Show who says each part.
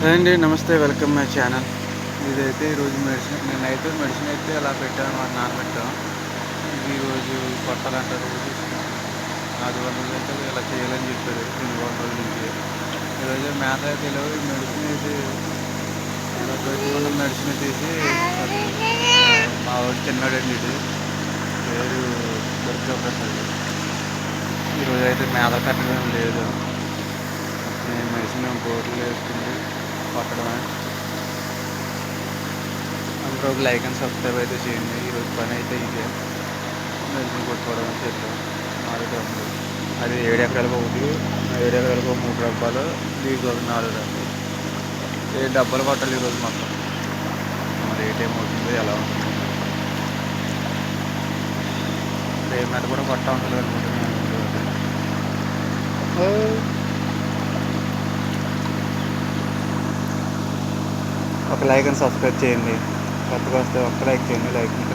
Speaker 1: Hi అండి, నమస్తే, welcome my channel. ఇదైతే ఈరోజు మెడిసిన్, నేనైతే మెడిసిన్ అయితే అలా పెట్టాను, మా నానబెట్టాం. ఇది ఈరోజు కొట్టాలంటారు. రోజు ఆదివారం అయితే ఇలా చేయాలని చెప్పారు 2 రోజుల నుంచి. ఈరోజు మేత అయితే లేవు. ఈ మెడిసిన్ అయితే ఇలా పెట్టుకున్న మెడిసిన్ తీసి మా వాడు తిన్నాడండి. ఇది పేరు దుర్గా ప్రసాద్. ఈరోజు అయితే మేత కట్టడం లేదు. నేను మెడిసిన్ బోర్లు వేసుకుంది కొట్టడమే. అందరూ ఒక లైక్ అండ్ సబ్స్క్రైబ్ అయితే చేయండి. ఈరోజు పని అయితే ఇదే, మెడిసిన్ కొట్టుకోవడం చేద్దాం. 4 డ్రమ్ములు, అది 7 ఎకరాలకు ఒకటి, 7 ఎకరాలకు 3 డబ్బాలు, దీనికి ఒక 4 డబ్బాలు, 7 డబ్బాలు కొట్టాలి ఈరోజు మొత్తం. మరి ఏ టైం అవుతుందో ఎలా ఉంటుందో. రేపు మీద కూడా కొట్టా ఉంటుంది అనుకుంటున్నాను. ఒక లైక్ అండ్ సబ్స్క్రైబ్ చేయండి. కొత్తగా వస్తే ఒక్క లైక్ చేయండి, లైక్ ఇంకా